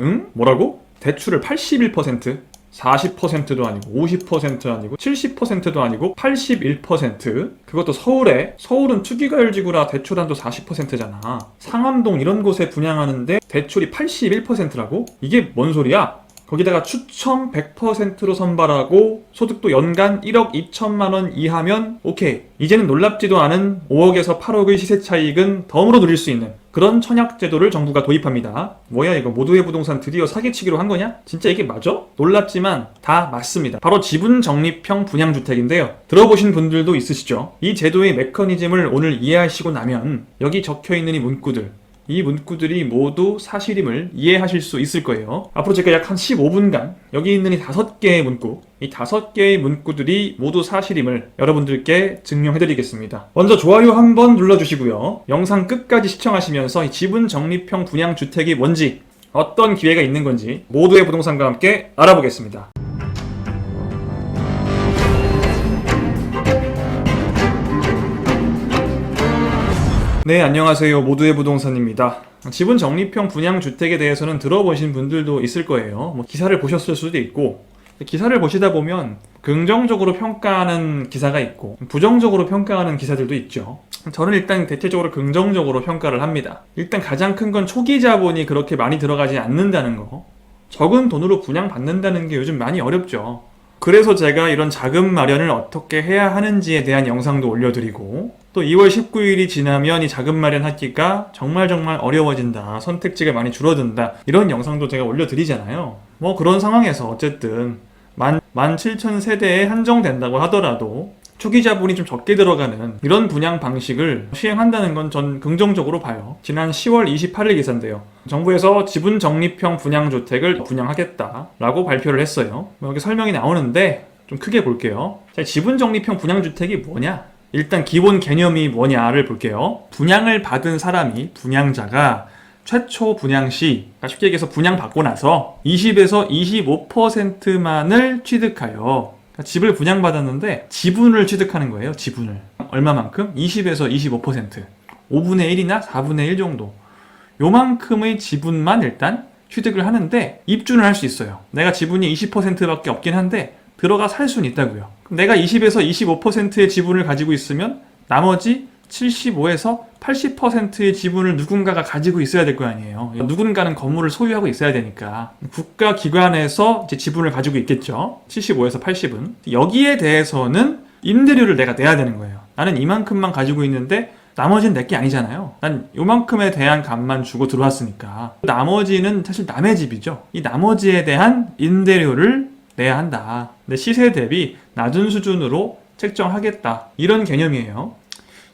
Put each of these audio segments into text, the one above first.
응? 뭐라고? 대출을 81%? 40%도 아니고 50%도 아니고 70%도 아니고 81%? 그것도 서울에? 서울은 투기과열지구라 대출한도 40%잖아. 상암동 이런 곳에 분양하는데 대출이 81%라고? 이게 뭔 소리야? 거기다가 추첨 100%로 선발하고 소득도 연간 1억 2천만 원 이하면 오케이. 이제는 놀랍지도 않은 5억에서 8억의 시세 차익은 덤으로 누릴 수 있는 그런 청약 제도를 정부가 도입합니다. 뭐야 이거 모두의 부동산 드디어 사기치기로 한 거냐? 진짜 이게 맞아? 놀랍지만 다 맞습니다. 바로 지분 적립형 분양주택인데요. 들어보신 분들도 있으시죠? 이 제도의 메커니즘을 오늘 이해하시고 나면 여기 적혀있는 이 문구들, 이 문구들이 모두 사실임을 이해하실 수 있을 거예요. 앞으로 제가 약 한 15분간 여기 있는 이 5개의 문구, 이 5개의 문구들이 모두 사실임을 여러분들께 증명해드리겠습니다. 먼저 좋아요 한번 눌러주시고요. 영상 끝까지 시청하시면서 이 지분 적립형 분양주택이 뭔지, 어떤 기회가 있는 건지 모두의 부동산과 함께 알아보겠습니다. 네, 안녕하세요. 모두의 부동산입니다. 지분 적립형 분양주택에 대해서는 들어보신 분들도 있을 거예요. 기사를 보셨을 수도 있고, 기사를 보시다 보면 긍정적으로 평가하는 기사가 있고 부정적으로 평가하는 기사들도 있죠. 저는 일단 대체적으로 긍정적으로 평가를 합니다. 일단 가장 큰 건 초기 자본이 그렇게 많이 들어가지 않는다는 거. 적은 돈으로 분양받는다는 게 요즘 많이 어렵죠. 그래서 제가 이런 자금 마련을 어떻게 해야 하는지에 대한 영상도 올려드리고, 또 2월 19일이 지나면 이 자금 마련하기가 정말 어려워진다, 선택지가 많이 줄어든다, 이런 영상도 제가 올려드리잖아요. 그런 상황에서 어쨌든 17,000세대에 한정된다고 하더라도 초기 자본이 좀 적게 들어가는 이런 분양 방식을 시행한다는 건 전 긍정적으로 봐요. 지난 10월 28일 기사인데요. 정부에서 지분 적립형 분양주택을 분양하겠다라고 발표를 했어요. 여기 설명이 나오는데 좀 크게 볼게요. 자, 지분 적립형 분양주택이 뭐냐? 일단 기본 개념이 뭐냐를 볼게요. 분양을 받은 사람이, 분양자가 최초 분양 시, 쉽게 얘기해서 분양받고 나서 20에서 25%만을 취득하여, 집을 분양받았는데 지분을 취득하는 거예요. 지분을. 얼마만큼? 20에서 25%. 5분의 1이나 4분의 1 정도. 요만큼의 지분만 일단 취득을 하는데 입주는 할 수 있어요. 내가 지분이 20%밖에 없긴 한데 들어가 살 수는 있다고요. 내가 20에서 25%의 지분을 가지고 있으면 나머지 75에서 80%의 지분을 누군가가 가지고 있어야 될 거 아니에요. 누군가는 건물을 소유하고 있어야 되니까 국가기관에서 이제 지분을 가지고 있겠죠. 75에서 80은. 여기에 대해서는 임대료를 내가 내야 되는 거예요. 나는 이만큼만 가지고 있는데 나머지는 내게 아니잖아요. 난 요만큼에 대한 값만 주고 들어왔으니까 나머지는 사실 남의 집이죠. 이 나머지에 대한 임대료를 내야 한다. 근데 시세 대비 낮은 수준으로 책정하겠다, 이런 개념이에요.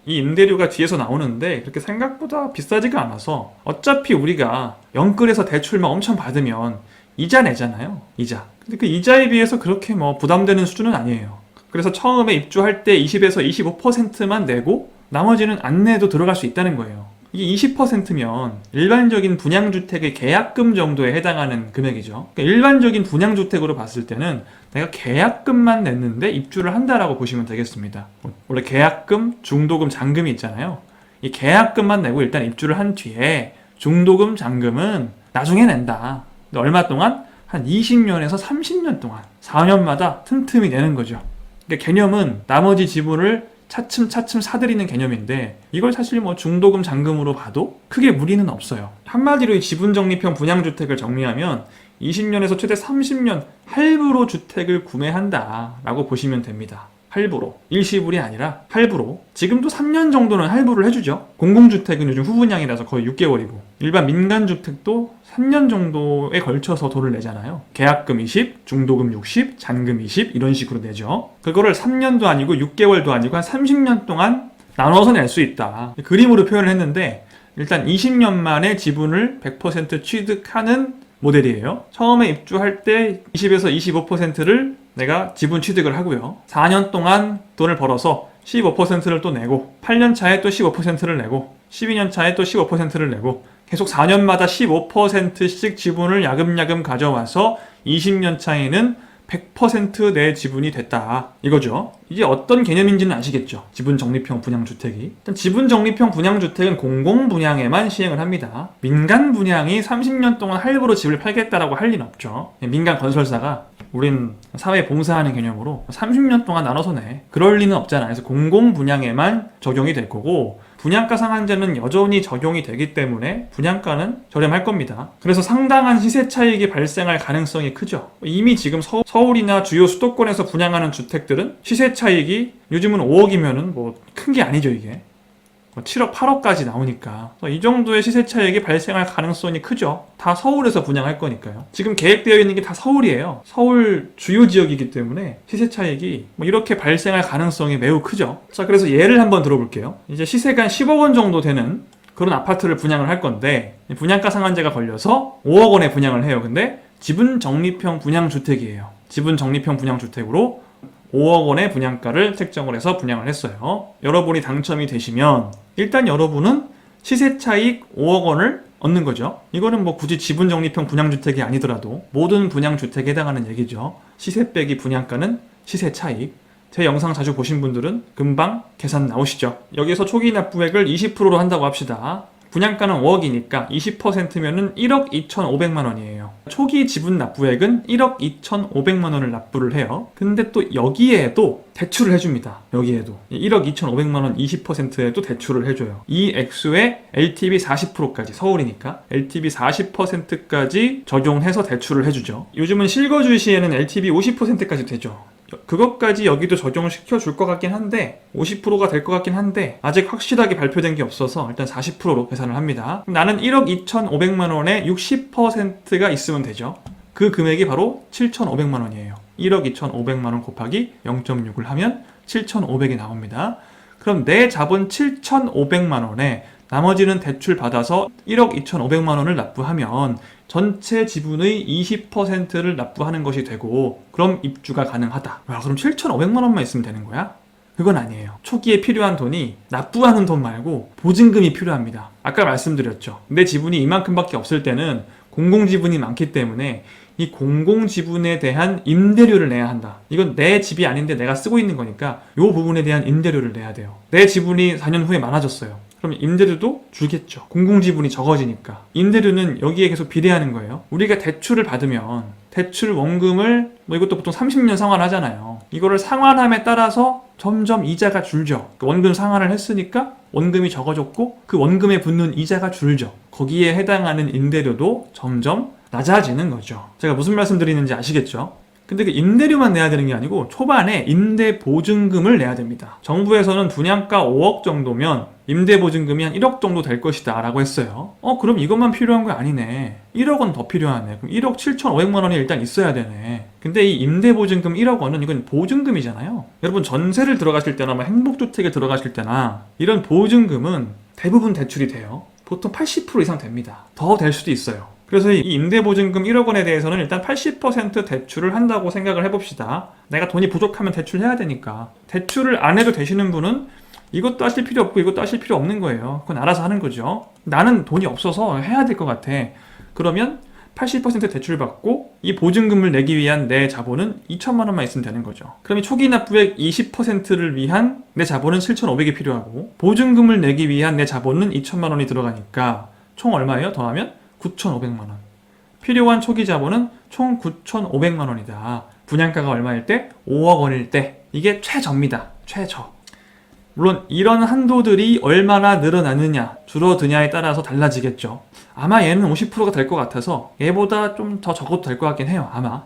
이 임대료가 뒤에서 나오는데 그렇게 생각보다 비싸지가 않아서 어차피 우리가 영끌에서 대출만 엄청 받으면 이자 내잖아요. 이자. 근데 그 이자에 비해서 그렇게 부담되는 수준은 아니에요. 그래서 처음에 입주할 때 20에서 25%만 내고 나머지는 안 내도 들어갈 수 있다는 거예요. 이게 20%면 일반적인 분양주택의 계약금 정도에 해당하는 금액이죠. 그러니까 일반적인 분양주택으로 봤을 때는 내가 계약금만 냈는데 입주를 한다라고 보시면 되겠습니다. 원래 계약금, 중도금, 잔금이 있잖아요. 이 계약금만 내고 일단 입주를 한 뒤에 중도금, 잔금은 나중에 낸다. 근데 얼마 동안? 한 20년에서 30년 동안 4년마다 틈틈이 내는 거죠. 그러니까 개념은 나머지 지분을 차츰 사들이는 개념인데 이걸 사실 중도금, 잔금으로 봐도 크게 무리는 없어요. 한마디로 이 지분 적립형 분양주택을 정리하면 20년에서 최대 30년 할부로 주택을 구매한다 라고 보시면 됩니다. 할부로. 일시불이 아니라 할부로. 지금도 3년 정도는 할부를 해주죠. 공공주택은 요즘 후분양이라서 거의 6개월이고 일반 민간주택도 3년 정도에 걸쳐서 돈을 내잖아요. 계약금 20, 중도금 60, 잔금 20 이런 식으로 내죠. 그거를 3년도 아니고 6개월도 아니고 한 30년 동안 나눠서 낼 수 있다. 그림으로 표현을 했는데 일단 20년 만에 지분을 100% 취득하는 모델이에요. 처음에 입주할 때 20에서 25%를 내가 지분 취득을 하고요. 4년 동안 돈을 벌어서 15%를 또 내고 8년 차에 또 15%를 내고 12년 차에 또 15%를 내고 계속 4년마다 15%씩 지분을 야금야금 가져와서 20년 차에는 100% 내 지분이 됐다 이거죠. 이게 어떤 개념인지는 아시겠죠? 지분적립형 분양주택이. 일단 지분적립형 분양주택은 공공분양에만 시행을 합니다. 민간 분양이 30년 동안 할부로 집을 팔겠다라고 할 리는 없죠. 민간 건설사가 우린 사회에 봉사하는 개념으로 30년 동안 나눠서 내. 그럴 리는 없잖아. 그래서 공공분양에만 적용이 될 거고, 분양가 상한제는 여전히 적용이 되기 때문에 분양가는 저렴할 겁니다. 그래서 상당한 시세 차익이 발생할 가능성이 크죠. 이미 지금 서울이나 주요 수도권에서 분양하는 주택들은 시세 차익이 요즘은 5억이면은 뭐 큰 게 아니죠, 이게. 7억, 8억까지 나오니까 이 정도의 시세 차익이 발생할 가능성이 크죠. 다 서울에서 분양할 거니까요. 지금 계획되어 있는 게 다 서울이에요. 서울 주요 지역이기 때문에 시세 차익이 뭐 이렇게 발생할 가능성이 매우 크죠. 자, 그래서 예를 한번 들어볼게요. 이제 시세가 한 10억 원 정도 되는 그런 아파트를 분양을 할 건데, 분양가 상한제가 걸려서 5억 원에 분양을 해요. 근데 지분적립형 분양주택이에요. 지분적립형 분양주택으로 5억 원의 분양가를 책정을 해서 분양을 했어요. 여러분이 당첨이 되시면 일단 여러분은 시세 차익 5억 원을 얻는 거죠. 이거는 뭐 굳이 지분적립형 분양주택이 아니더라도 모든 분양주택에 해당하는 얘기죠. 시세 빼기 분양가는 시세 차익. 제 영상 자주 보신 분들은 금방 계산 나오시죠. 여기서 초기 납부액을 20%로 한다고 합시다. 분양가는 5억이니까 20%면은 1억 2,500만 원이에요. 초기 지분 납부액은 1억 2,500만 원을 납부를 해요. 근데 또 여기에도 대출을 해줍니다. 여기에도 1억 2,500만 원 20%에도 대출을 해줘요. 이 액수에 LTV 40%까지, 서울이니까 LTV 40%까지 적용해서 대출을 해주죠. 요즘은 실거주 시에는 LTV 50%까지 되죠. 그것까지 여기도 적용시켜 줄 것 같긴 한데 50%가 될 것 같긴 한데 아직 확실하게 발표된 게 없어서 일단 40%로 계산을 합니다. 나는 1억 2,500만 원에 60%가 있으면 되죠. 그 금액이 바로 7,500만 원이에요. 1억 2,500만 원 곱하기 0.6을 하면 7,500이 나옵니다. 그럼 내 자본 7,500만 원에 나머지는 대출 받아서 1억 2,500만 원을 납부하면 전체 지분의 20%를 납부하는 것이 되고, 그럼 입주가 가능하다. 와, 그럼 7,500만 원만 있으면 되는 거야? 그건 아니에요. 초기에 필요한 돈이 납부하는 돈 말고 보증금이 필요합니다. 아까 말씀드렸죠. 내 지분이 이만큼밖에 없을 때는 공공지분이 많기 때문에 이 공공지분에 대한 임대료를 내야 한다. 이건 내 집이 아닌데 내가 쓰고 있는 거니까 이 부분에 대한 임대료를 내야 돼요. 내 지분이 4년 후에 많아졌어요. 그럼 임대료도 줄겠죠. 공공지분이 적어지니까. 임대료는 여기에 계속 비례하는 거예요. 우리가 대출을 받으면 대출 원금을 뭐 이것도 보통 30년 상환하잖아요. 이거를 상환함에 따라서 점점 이자가 줄죠. 원금 상환을 했으니까 원금이 적어졌고 그 원금에 붙는 이자가 줄죠. 거기에 해당하는 임대료도 점점 낮아지는 거죠. 제가 무슨 말씀 드리는지 아시겠죠? 근데 그 임대료만 내야 되는 게 아니고 초반에 임대보증금을 내야 됩니다. 정부에서는 분양가 5억 정도면 임대보증금이 한 1억 정도 될 것이다 라고 했어요. 그럼 이것만 필요한 거 아니네. 1억 원 더 필요하네. 그럼 1억 7,500만 원이 일단 있어야 되네. 근데 이 임대보증금 1억 원은 이건 보증금이잖아요. 여러분 전세를 들어가실 때나 행복주택에 들어가실 때나 이런 보증금은 대부분 대출이 돼요. 보통 80% 이상 됩니다. 더 될 수도 있어요. 그래서 이 임대보증금 1억 원에 대해서는 일단 80% 대출을 한다고 생각을 해봅시다. 내가 돈이 부족하면 대출해야 되니까. 대출을 안 해도 되시는 분은 이것도 하실 필요 없고 이것도 하실 필요 없는 거예요. 그건 알아서 하는 거죠. 나는 돈이 없어서 해야 될 것 같아. 그러면 80% 대출 받고 이 보증금을 내기 위한 내 자본은 2천만 원만 있으면 되는 거죠. 그럼 이 초기 납부액 20%를 위한 내 자본은 7,500이 필요하고 보증금을 내기 위한 내 자본은 2천만 원이 들어가니까 총 얼마예요? 더하면 9,500만 원. 필요한 초기 자본은 총 9,500만 원이다. 분양가가 얼마일 때? 5억 원일 때. 이게 최저입니다. 최저. 물론 이런 한도들이 얼마나 늘어나느냐, 줄어드냐에 따라서 달라지겠죠. 아마 얘는 50%가 될 것 같아서 얘보다 좀 더 적어도 될 것 같긴 해요. 아마.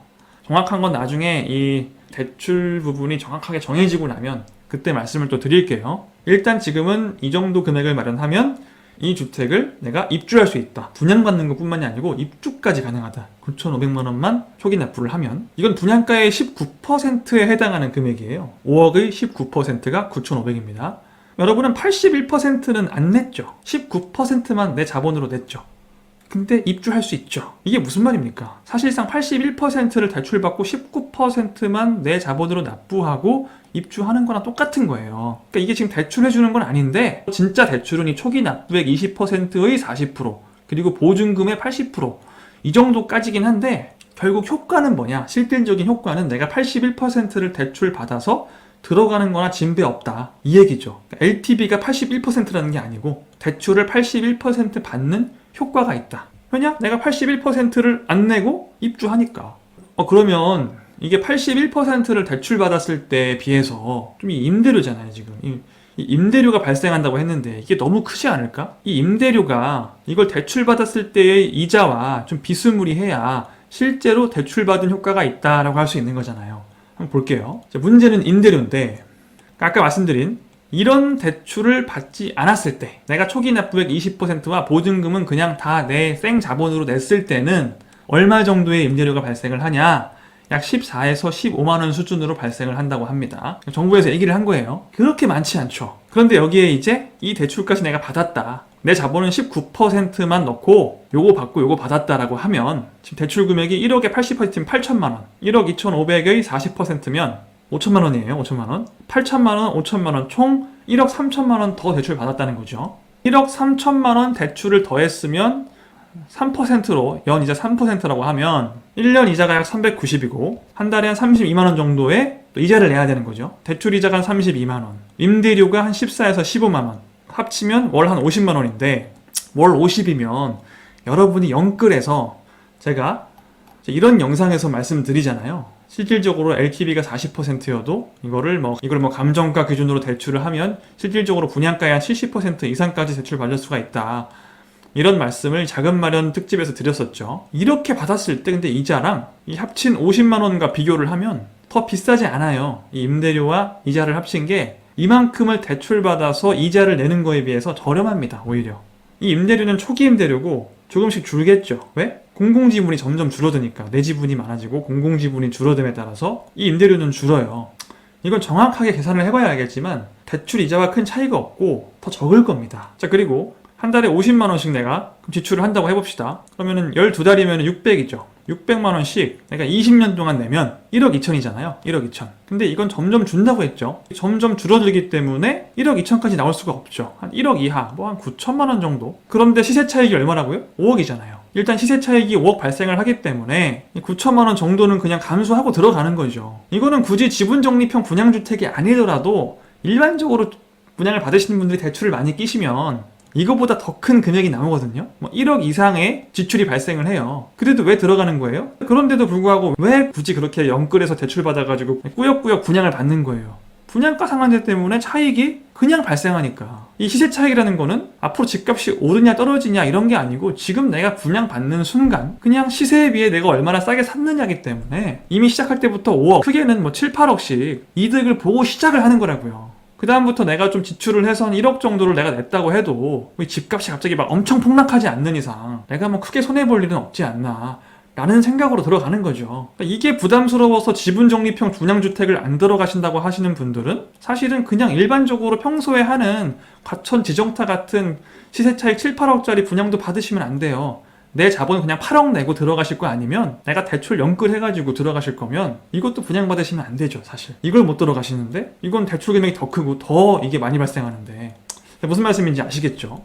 정확한 건 나중에 이 대출 부분이 정확하게 정해지고 나면 그때 말씀을 또 드릴게요. 일단 지금은 이 정도 금액을 마련하면 이 주택을 내가 입주할 수 있다. 분양받는 것뿐만이 아니고 입주까지 가능하다. 9,500만 원만 초기 납부를 하면 이건 분양가의 19%에 해당하는 금액이에요. 5억의 19%가 9,500입니다. 여러분은 81%는 안 냈죠. 19%만 내 자본으로 냈죠. 근데 입주할 수 있죠. 이게 무슨 말입니까? 사실상 81%를 대출받고 19%만 내 자본으로 납부하고 입주하는 거랑 똑같은 거예요. 그러니까 이게 지금 대출해주는 건 아닌데 진짜 대출은 이 초기 납부액 20%의 40% 그리고 보증금의 80% 이 정도까지긴 한데 결국 효과는 뭐냐? 실질적인 효과는 내가 81%를 대출 받아서 들어가는 거나 진배 없다. 이 얘기죠. LTV가 81%라는 게 아니고 대출을 81% 받는 효과가 있다. 왜냐? 내가 81%를 안 내고 입주하니까. 그러면 이게 81%를 대출 받았을 때에 비해서 좀 임대료잖아요, 지금. 이 임대료가 발생한다고 했는데 이게 너무 크지 않을까? 이 임대료가 이걸 대출 받았을 때의 이자와 좀 비스무리해야 실제로 대출 받은 효과가 있다라고 할 수 있는 거잖아요. 한번 볼게요. 자, 문제는 임대료인데 아까 말씀드린 이런 대출을 받지 않았을 때 내가 초기 납부액 20%와 보증금은 그냥 다 내 생 자본으로 냈을 때는 얼마 정도의 임대료가 발생을 하냐? 약 14에서 15만 원 수준으로 발생을 한다고 합니다. 정부에서 얘기를 한 거예요. 그렇게 많지 않죠. 그런데 여기에 이제 이 대출까지 내가 받았다. 내 자본은 19%만 넣고 요거 받고 요거 받았다라고 하면 지금 대출 금액이 1억에 80%면 8천만 원, 1억 2,500의 40%면 5천만 원이에요. 5천만 원. 8천만 원, 5천만 원, 총 1억 3천만 원 더 대출 받았다는 거죠. 1억 3천만 원 대출을 더했으면 3%로 연이자 3%라고 하면 1년 이자가 약 390이고 한 달에 한 32만 원 정도의 또 이자를 내야 되는 거죠. 대출 이자가 한 32만 원, 임대료가 한 14에서 15만 원, 합치면 월 한 50만 원인데 월 50이면 여러분이 영끌해서 제가 이런 영상에서 말씀드리잖아요. 실질적으로 LTV가 40%여도 이거를 뭐 감정가 기준으로 대출을 하면 실질적으로 분양가의 한 70% 이상까지 대출 받을 수가 있다. 이런 말씀을 자금 마련 특집에서 드렸었죠. 이렇게 받았을 때 근데 이자랑 이 합친 50만 원과 비교를 하면 더 비싸지 않아요. 이 임대료와 이자를 합친 게 이만큼을 대출받아서 이자를 내는 거에 비해서 저렴합니다. 오히려. 이 임대료는 초기 임대료고 조금씩 줄겠죠. 왜? 공공지분이 점점 줄어드니까 내 지분이 많아지고 공공지분이 줄어듦에 따라서 이 임대료는 줄어요. 이건 정확하게 계산을 해봐야 알겠지만 대출 이자와 큰 차이가 없고 더 적을 겁니다. 자, 그리고 한 달에 50만 원씩 내가 지출을 한다고 해봅시다. 그러면은 12달이면 600이죠. 600만 원씩 내가 20년 동안 내면 1억 2천이잖아요. 1억 2천. 근데 이건 점점 준다고 했죠. 점점 줄어들기 때문에 1억 2천까지 나올 수가 없죠. 한 1억 이하, 뭐 한 9천만 원 정도. 그런데 시세 차익이 얼마라고요? 5억이잖아요. 일단 시세 차익이 5억 발생을 하기 때문에 9천만 원 정도는 그냥 감수하고 들어가는 거죠. 이거는 굳이 지분적립형 분양주택이 아니더라도 일반적으로 분양을 받으시는 분들이 대출을 많이 끼시면 이거보다 더 큰 금액이 나오거든요. 뭐 1억 이상의 지출이 발생을 해요. 그래도 왜 들어가는 거예요? 그런데도 불구하고 왜 굳이 그렇게 영끌해서 대출 받아가지고 꾸역꾸역 분양을 받는 거예요? 분양가 상한제 때문에 차익이 그냥 발생하니까. 이 시세 차익이라는 거는 앞으로 집값이 오르냐 떨어지냐 이런 게 아니고 지금 내가 분양받는 순간 그냥 시세에 비해 내가 얼마나 싸게 샀느냐기 때문에 이미 시작할 때부터 5억, 크게는 뭐 7, 8억씩 이득을 보고 시작을 하는 거라고요. 그 다음부터 내가 좀 지출을 해서 한 1억 정도를 내가 냈다고 해도 집값이 갑자기 막 엄청 폭락하지 않는 이상 내가 뭐 크게 손해볼 일은 없지 않나 라는 생각으로 들어가는 거죠. 그러니까 이게 부담스러워서 지분적립형 분양주택을 안 들어가신다고 하시는 분들은 사실은 그냥 일반적으로 평소에 하는 과천 지정타 같은 시세차익 7, 8억짜리 분양도 받으시면 안 돼요. 내 자본 그냥 8억 내고 들어가실 거 아니면 내가 대출 연끌해가지고 들어가실 거면 이것도 분양받으시면 안 되죠. 사실 이걸 못 들어가시는데 이건 대출 금액이 더 크고 더 이게 많이 발생하는데 무슨 말씀인지 아시겠죠?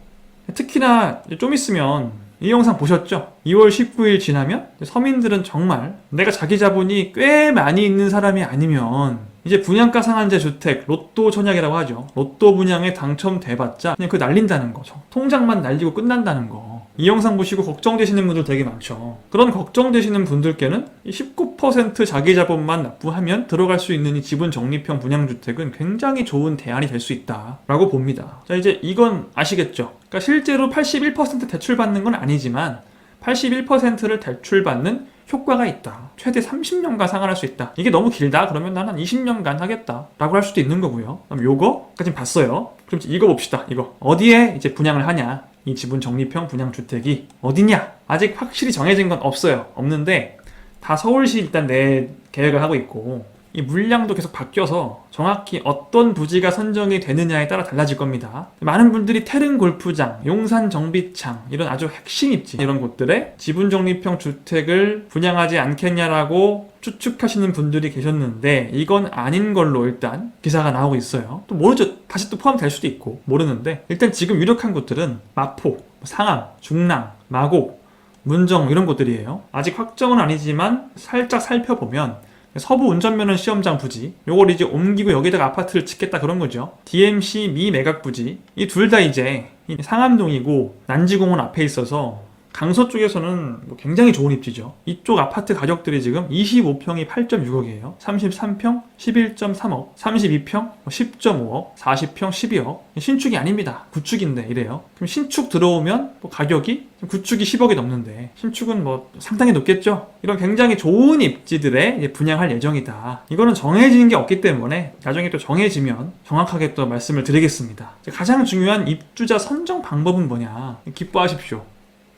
특히나 좀 있으면 이 영상 보셨죠? 2월 19일 지나면 서민들은 정말 내가 자기 자본이 꽤 많이 있는 사람이 아니면 이제 분양가 상한제 주택, 로또 전략이라고 하죠. 로또 분양에 당첨돼봤자 그냥 그거 날린다는 거죠. 통장만 날리고 끝난다는 거. 이 영상 보시고 걱정되시는 분들 되게 많죠. 그런 걱정되시는 분들께는 19% 자기 자본만 납부하면 들어갈 수 있는 이 지분 적립형 분양주택은 굉장히 좋은 대안이 될 수 있다라고 봅니다. 자, 이제 이건 아시겠죠? 그러니까 실제로 81% 대출받는 건 아니지만 81%를 대출받는 효과가 있다. 최대 30년간 상환할 수 있다. 이게 너무 길다? 그러면 나는 20년간 하겠다. 라고 할 수도 있는 거고요. 그럼 요거까지 봤어요. 그럼 이거 봅시다. 이거. 어디에 이제 분양을 하냐? 이 지분 적립형 분양주택이 어디냐? 아직 확실히 정해진 건 없어요. 없는데 다 서울시 일단 내 계획을 하고 있고 이 물량도 계속 바뀌어서 정확히 어떤 부지가 선정이 되느냐에 따라 달라질 겁니다. 많은 분들이 태릉 골프장, 용산 정비창 이런 아주 핵심 입지 이런 곳들에 지분 적립형 주택을 분양하지 않겠냐라고 추측하시는 분들이 계셨는데 이건 아닌 걸로 일단 기사가 나오고 있어요. 또 모르죠. 다시 또 포함될 수도 있고 모르는데 일단 지금 유력한 곳들은 마포, 상암, 중랑, 마곡, 문정 이런 곳들이에요. 아직 확정은 아니지만 살짝 살펴보면 서부 운전면허 시험장 부지, 요걸 이제 옮기고 여기다가 아파트를 짓겠다 그런 거죠. DMC 미 매각 부지, 이 둘 다 이제 상암동이고 난지공원 앞에 있어서 강서 쪽에서는 굉장히 좋은 입지죠. 이쪽 아파트 가격들이 지금 25평이 8.6억이에요. 33평 11.3억, 32평 10.5억, 40평 12억. 신축이 아닙니다. 구축인데 이래요. 그럼 신축 들어오면 가격이 구축이 10억이 넘는데 신축은 상당히 높겠죠. 이런 굉장히 좋은 입지들에 이제 분양할 예정이다. 이거는 정해지는 게 없기 때문에 나중에 또 정해지면 정확하게 또 말씀을 드리겠습니다. 가장 중요한 입주자 선정 방법은 뭐냐? 기뻐하십시오.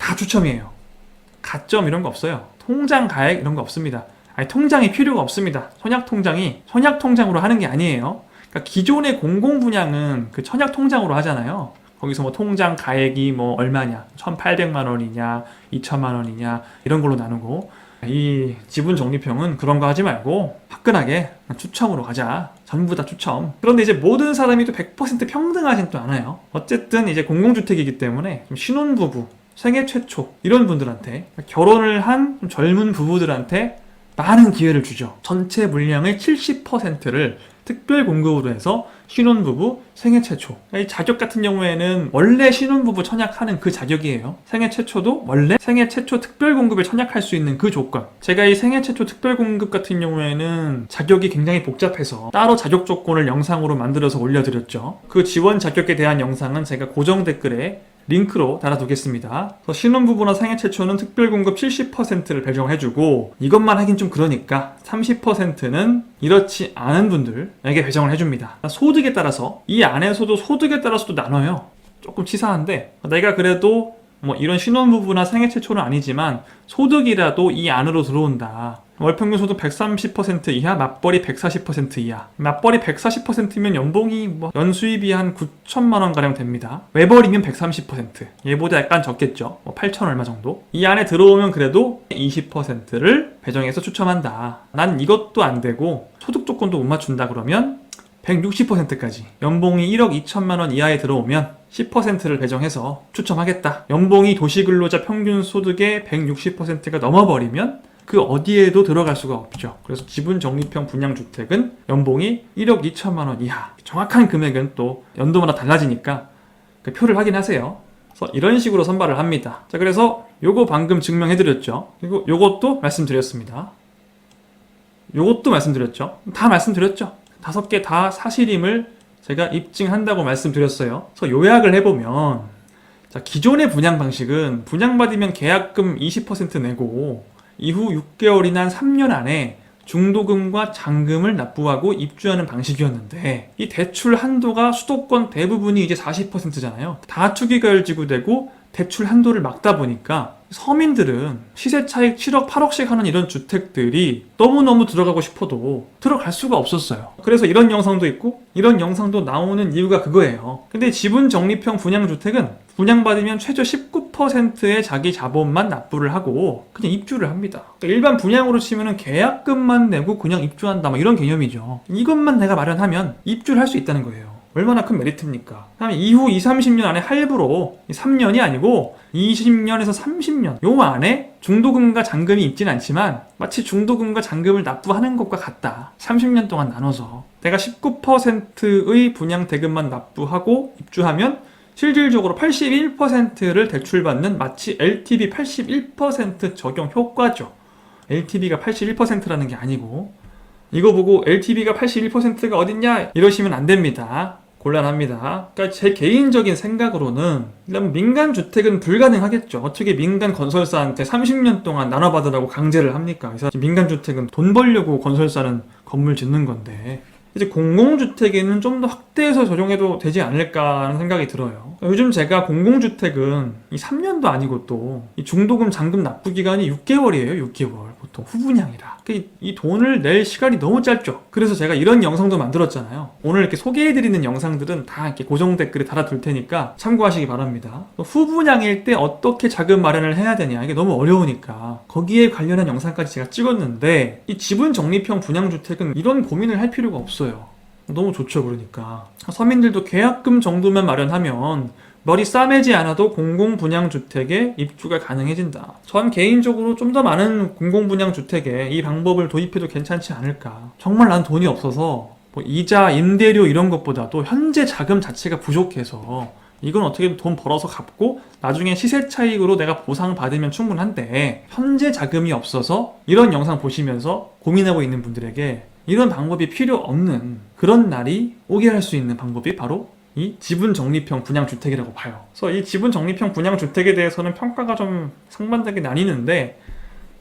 다 추첨이에요. 가점 이런 거 없어요. 통장 가액 이런 거 없습니다. 아니, 통장이 필요가 없습니다. 청약통장이 청약통장으로 하는 게 아니에요. 그러니까 기존의 공공분양은 그 청약통장으로 하잖아요. 거기서 통장 가액이 얼마냐, 1,800만 원이냐, 2천만 원이냐 이런 걸로 나누고, 이 지분 적립형은 그런 거 하지 말고 화끈하게 추첨으로 가자. 전부 다 추첨. 그런데 이제 모든 사람이 또 100% 평등하진 또 않아요. 어쨌든 이제 공공주택이기 때문에 좀 신혼부부, 생애 최초 이런 분들한테, 결혼을 한 젊은 부부들한테 많은 기회를 주죠. 전체 물량의 70%를 특별 공급으로 해서 신혼부부 생애 최초. 이 자격 같은 경우에는 원래 신혼부부 청약하는 그 자격이에요. 생애 최초도 원래 생애 최초 특별 공급에 청약할 수 있는 그 조건. 제가 이 생애 최초 특별 공급 같은 경우에는 자격이 굉장히 복잡해서 따로 자격 조건을 영상으로 만들어서 올려드렸죠. 그 지원 자격에 대한 영상은 제가 고정 댓글에 링크로 달아두겠습니다. 신혼부부나 생애 최초는 특별공급 70%를 배정해주고, 이것만 하긴 좀 그러니까 30%는 이렇지 않은 분들에게 배정을 해줍니다. 소득에 따라서, 이 안에서도 소득에 따라서도 나눠요. 조금 치사한데, 내가 그래도 이런 신혼부부나 생애 최초는 아니지만 소득이라도 이 안으로 들어온다. 월평균 소득 130% 이하, 맞벌이 140% 이하. 맞벌이 140%면 연봉이 연수입이 한 9천만 원 가량 됩니다. 외벌이면 130%. 얘보다 약간 적겠죠. 8천 얼마 정도. 이 안에 들어오면 그래도 20%를 배정해서 추첨한다. 난 이것도 안 되고 소득 조건도 못 맞춘다 그러면 160%까지. 연봉이 1억 2천만 원 이하에 들어오면 10%를 배정해서 추첨하겠다. 연봉이 도시근로자 평균 소득의 160%가 넘어버리면 그 어디에도 들어갈 수가 없죠. 그래서 지분 적립형 분양주택은 연봉이 1억 2천만 원 이하. 정확한 금액은 또 연도마다 달라지니까 그 표를 확인하세요. 그래서 이런 식으로 선발을 합니다. 자, 그래서 요거 방금 증명해드렸죠. 그리고 요것도 말씀드렸습니다. 요것도 말씀드렸죠. 다 말씀드렸죠. 5개 다 사실임을 제가 입증한다고 말씀드렸어요. 그래서 요약을 해보면, 자, 기존의 분양 방식은 분양받으면 계약금 20% 내고 이후 6개월이나 한 3년 안에 중도금과 잔금을 납부하고 입주하는 방식이었는데, 이 대출 한도가 수도권 대부분이 이제 40%잖아요. 다투기가율 지구되고 대출 한도를 막다 보니까 서민들은 시세 차익 7억, 8억씩 하는 이런 주택들이 너무너무 들어가고 싶어도 들어갈 수가 없었어요. 그래서 이런 영상도 있고 이런 영상도 나오는 이유가 그거예요. 근데 지분 적립형 분양주택은 분양받으면 최저 19%의 자기 자본만 납부를 하고 그냥 입주를 합니다. 그러니까 일반 분양으로 치면은 계약금만 내고 그냥 입주한다, 이런 개념이죠. 이것만 내가 마련하면 입주를 할 수 있다는 거예요. 얼마나 큰 메리트입니까? 그다음에 이후 20-30년 안에 할부로, 3년이 아니고 20년에서 30년 요 안에 중도금과 잔금이 있진 않지만 마치 중도금과 잔금을 납부하는 것과 같다. 30년 동안 나눠서 내가 19%의 분양 대금만 납부하고 입주하면 실질적으로 81%를 대출받는, 마치 LTV 81% 적용 효과죠. LTV가 81%라는 게 아니고, 이거 보고 LTV가 81%가 어딨냐 이러시면 안 됩니다. 곤란합니다. 그러니까 제 개인적인 생각으로는 일단 민간주택은 불가능하겠죠. 어떻게 민간 건설사한테 30년 동안 나눠받으라고 강제를 합니까? 그래서 민간주택은 돈 벌려고 건설사는 건물 짓는 건데, 이제 공공주택에는 좀 더 확대해서 적용해도 되지 않을까 하는 생각이 들어요. 요즘 제가 공공주택은 이 3년도 아니고 또 이 중도금 잔금 납부 기간이 6개월이에요. 6개월. 보통 후분양이라. 이 돈을 낼 시간이 너무 짧죠. 그래서 제가 이런 영상도 만들었잖아요. 오늘 이렇게 소개해드리는 영상들은 다 이렇게 고정 댓글에 달아둘 테니까 참고하시기 바랍니다. 후분양일 때 어떻게 자금 마련을 해야 되냐, 이게 너무 어려우니까 거기에 관련한 영상까지 제가 찍었는데, 이 지분 적립형 분양주택은 이런 고민을 할 필요가 없어요. 너무 좋죠. 그러니까 서민들도 계약금 정도만 마련하면 머리 싸매지 않아도 공공분양주택에 입주가 가능해진다. 전 개인적으로 좀 더 많은 공공분양주택에 이 방법을 도입해도 괜찮지 않을까. 정말 난 돈이 없어서 뭐 이자, 임대료 이런 것보다도 현재 자금 자체가 부족해서 이건 어떻게든 돈 벌어서 갚고 나중에 시세 차익으로 내가 보상받으면 충분한데 현재 자금이 없어서 이런 영상 보시면서 고민하고 있는 분들에게 이런 방법이 필요 없는 그런 날이 오게 할 수 있는 방법이 바로 이 지분적립형 분양주택이라고 봐요. 그래서 이 지분적립형 분양주택에 대해서는 평가가 좀 상반되게 나뉘는데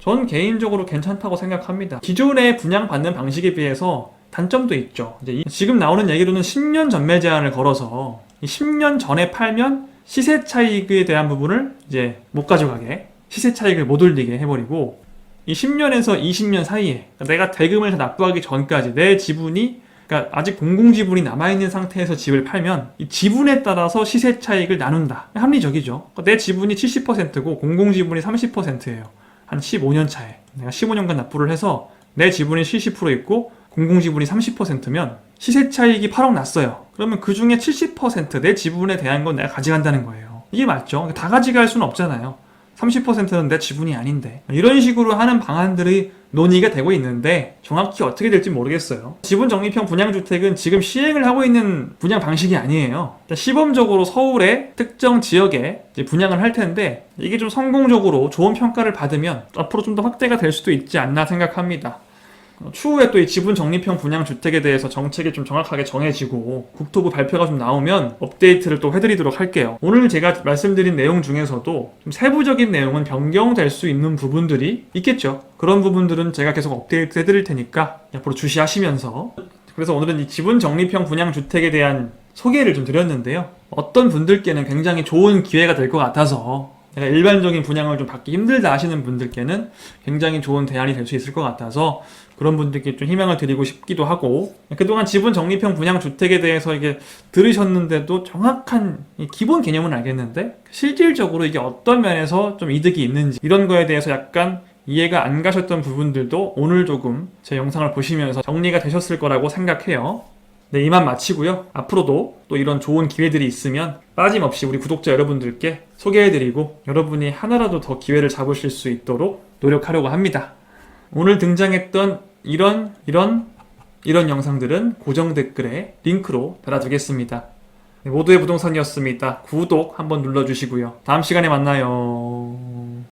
전 개인적으로 괜찮다고 생각합니다. 기존의 분양받는 방식에 비해서 단점도 있죠. 이제 지금 나오는 얘기로는 10년 전매 제한을 걸어서 10년 전에 팔면 시세 차익에 대한 부분을 이제 못 가져가게, 시세 차익을 못 올리게 해버리고 이 10년에서 20년 사이에 내가 대금을 다 납부하기 전까지 내 지분이, 그러니까 아직 공공지분이 남아있는 상태에서 집을 팔면 이 지분에 따라서 시세 차익을 나눈다. 합리적이죠. 내 지분이 70%고 공공지분이 30%예요. 한 15년 차에 내가 15년간 납부를 해서 내 지분이 70% 있고 공공지분이 30%면 시세 차익이 8억 났어요. 그러면 그 중에 70% 내 지분에 대한 건 내가 가져간다는 거예요. 이게 맞죠? 다 가져갈 수는 없잖아요. 30%는 내 지분이 아닌데. 이런 식으로 하는 방안들이 논의가 되고 있는데 정확히 어떻게 될지 모르겠어요. 지분적립형 분양주택은 지금 시행을 하고 있는 분양 방식이 아니에요. 시범적으로 서울의 특정 지역에 이제 분양을 할 텐데 이게 좀 성공적으로 좋은 평가를 받으면 앞으로 좀 더 확대가 될 수도 있지 않나 생각합니다. 추후에 또 이 지분적립형 분양주택에 대해서 정책이 좀 정확하게 정해지고 국토부 발표가 좀 나오면 업데이트를 또 해드리도록 할게요. 오늘 제가 말씀드린 내용 중에서도 좀 세부적인 내용은 변경될 수 있는 부분들이 있겠죠. 그런 부분들은 제가 계속 업데이트 해드릴 테니까 앞으로 주시하시면서, 그래서 오늘은 이 지분적립형 분양주택에 대한 소개를 좀 드렸는데요. 어떤 분들께는 굉장히 좋은 기회가 될 것 같아서, 내가 일반적인 분양을 좀 받기 힘들다 하시는 분들께는 굉장히 좋은 대안이 될 수 있을 것 같아서 그런 분들께 좀 희망을 드리고 싶기도 하고, 그동안 지분적립형 분양주택에 대해서 이게 들으셨는데도 정확한 기본 개념은 알겠는데 실질적으로 이게 어떤 면에서 좀 이득이 있는지 이런 거에 대해서 약간 이해가 안 가셨던 부분들도 오늘 조금 제 영상을 보시면서 정리가 되셨을 거라고 생각해요. 네, 이만 마치고요. 앞으로도 또 이런 좋은 기회들이 있으면 빠짐없이 우리 구독자 여러분들께 소개해드리고 여러분이 하나라도 더 기회를 잡으실 수 있도록 노력하려고 합니다. 오늘 등장했던 이런 영상들은 고정 댓글에 링크로 달아두겠습니다. 네, 모두의 부동산이었습니다. 구독 한번 눌러주시고요. 다음 시간에 만나요.